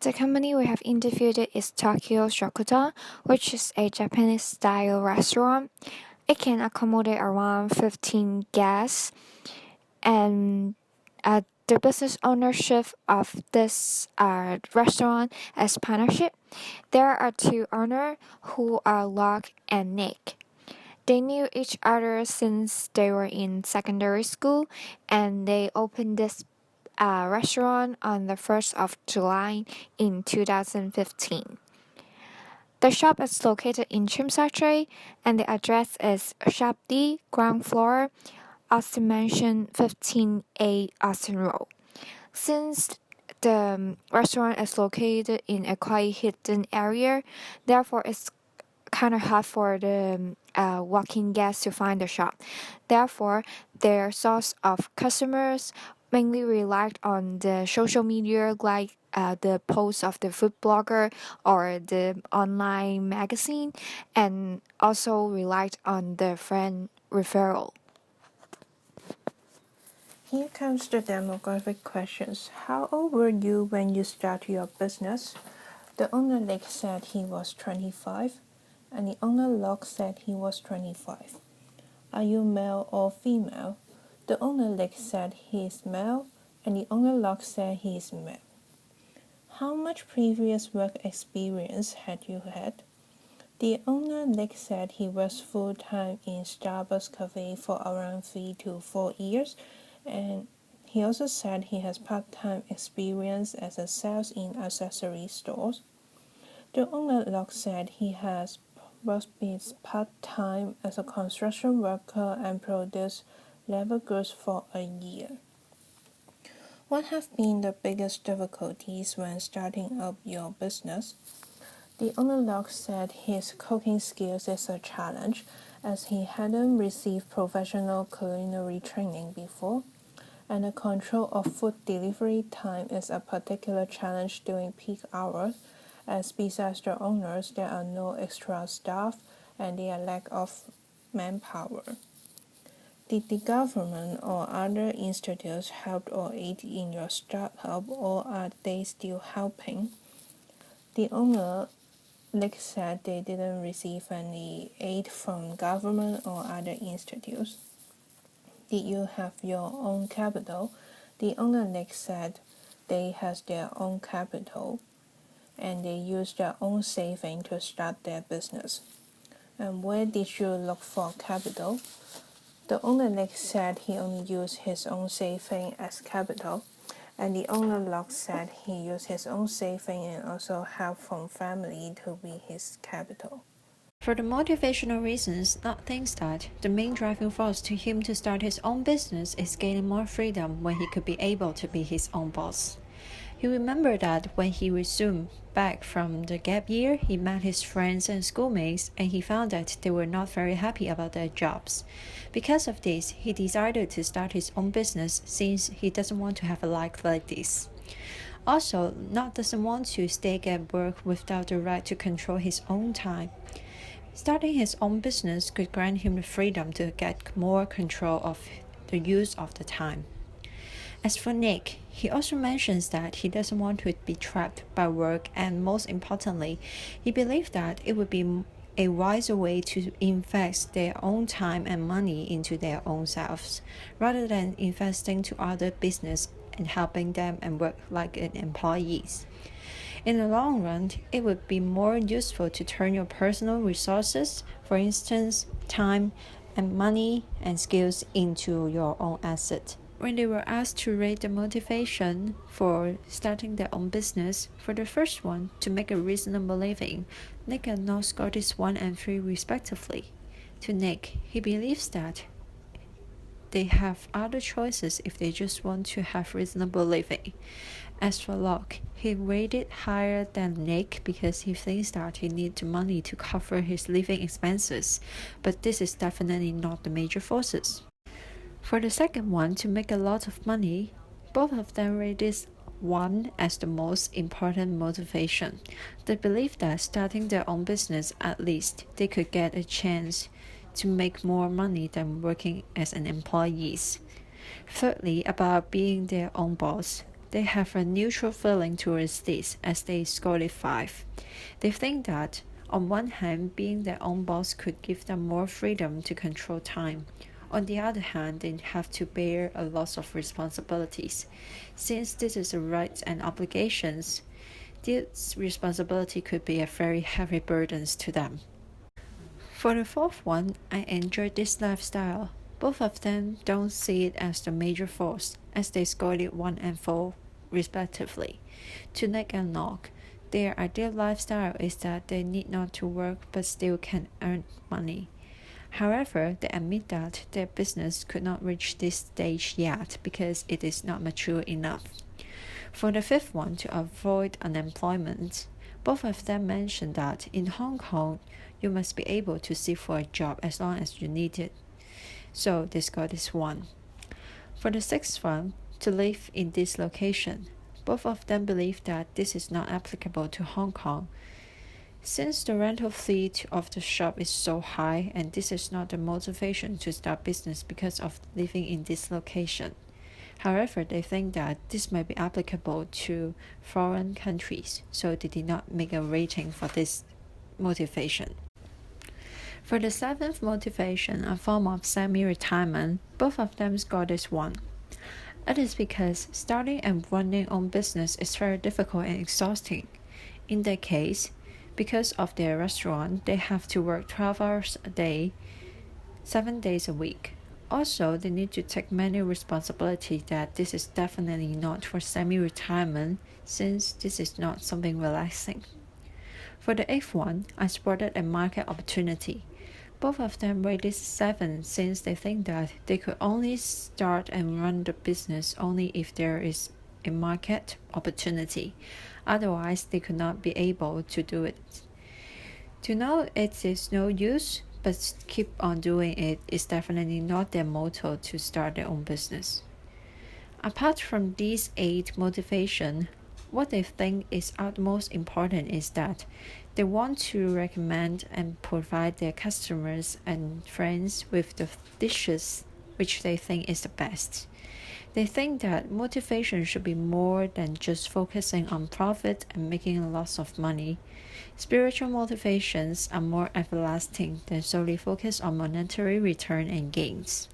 The company we have interviewed is Tokyo Shokudo, which is a Japanese-style restaurant. It can accommodate around 15 guests, and the business ownership of this restaurant is partnership. There are two owners who are Locke and Nick. They knew each other since they were in secondary school, and they opened this restaurant on the 1st of July in 2015. The shop is located in Chimsache, and the address is Shop D, ground floor, Austin Mansion 15A, Austin Road. Since the restaurant is located in a quite hidden area, therefore it's kind of hard for the walking guests to find the shop. Therefore, their source of customers mainly relied on the social media like the posts of the food blogger or the online magazine, and also relied on the friend referral. Here comes the demographic questions. How old were you when you started your business? The owner Nick said he was 25, and the owner Locke said he was 25. Are you male or female? The owner Nick said he is male, and the owner Locke said he is male. How much previous work experience had you had? The owner Nick said he was full-time in Starbucks Cafe for around 3 to 4 years, and he also said he has part-time experience as a sales in accessory stores. The owner Locke said he has worked part-time as a construction worker and produced leather goods for a year. What have been the biggest difficulties when starting up your business? The owner Locke said his cooking skills is a challenge as he hadn't received professional culinary training before, and the control of food delivery time is a particular challenge during peak hours, as besides the owners, there are no extra staff and there are lack of manpower. Did the government or other institutes help or aid in your startup, or are they still helping? The owner Nick said they didn't receive any aid from government or other institutes. Did you have your own capital? The owner Nick said they has their own capital and they use their own saving to start their business. And where did you look for capital? The owner Nick said he only used his own saving as capital, and the owner Locke said he used his own saving and also help from family to be his capital. For the motivational reasons, Locke thinks that the main driving force to him to start his own business is gaining more freedom when he could be able to be his own boss. He remembered that when he resumed back from the gap year, he met his friends and schoolmates, and he found that they were not very happy about their jobs. Because of this, he decided to start his own business since he doesn't want to have a life like this. Also, Locke doesn't want to stay at work without the right to control his own time. Starting his own business could grant him the freedom to get more control of the use of the time. As for Nick, he also mentions that he doesn't want to be trapped by work, and most importantly, he believes that it would be a wiser way to invest their own time and money into their own selves, rather than investing to other business and helping them and work like an employees. In the long run, it would be more useful to turn your personal resources, for instance, time and money and skills, into your own asset. When they were asked to rate the motivation for starting their own business, for the first one, to make a reasonable living, Nick and Locke scored 1 and 3 respectively. To Nick, he believes that they have other choices if they just want to have reasonable living. As for Locke, he rated higher than Nick because he thinks that he needs money to cover his living expenses, but this is definitely not the major forces. For the second one, to make a lot of money, both of them rated 1 as the most important motivation. They believe that starting their own business, at least they could get a chance to make more money than working as an employee. Thirdly, about being their own boss, they have a neutral feeling towards this as they scored it 5. They think that, on one hand, being their own boss could give them more freedom to control time. On the other hand, they have to bear a lot of responsibilities. Since this is a right and obligations, this responsibility could be a very heavy burden to them. For the fourth one, I enjoy this lifestyle. Both of them don't see it as the major force, as they scored it 1 and 4, respectively. To Nick and Locke, their ideal lifestyle is that they need not to work but still can earn money. However, they admit that their business could not reach this stage yet because it is not mature enough. For the fifth one, to avoid unemployment, both of them mentioned that in Hong Kong, you must be able to seek for a job as long as you need it. So they scored this 1. For the sixth one, to live in this location, both of them believe that this is not applicable to Hong Kong. Since the rental fee of the shop is so high and this is not the motivation to start business because of living in this location. However, they think that this might be applicable to foreign countries, so they did not make a rating for this motivation. For the seventh motivation, a form of semi-retirement, both of them scored this 1. It is because starting and running own business is very difficult and exhausting. In their case, because of their restaurant, they have to work 12 hours a day, 7 days a week. Also, they need to take many responsibilities that this is definitely not for semi-retirement since this is not something relaxing. For the eighth one, I spotted a market opportunity. Both of them rated 7 since they think that they could only start and run the business only if there is a market opportunity. Otherwise, they could not be able to do it. To know it is no use, but keep on doing it is definitely not their motto to start their own business. Apart from these 8 motivations, what they think is utmost important is that they want to recommend and provide their customers and friends with the dishes which they think is the best. They think that motivation should be more than just focusing on profit and making lots of money. Spiritual motivations are more everlasting than solely focused on monetary return and gains.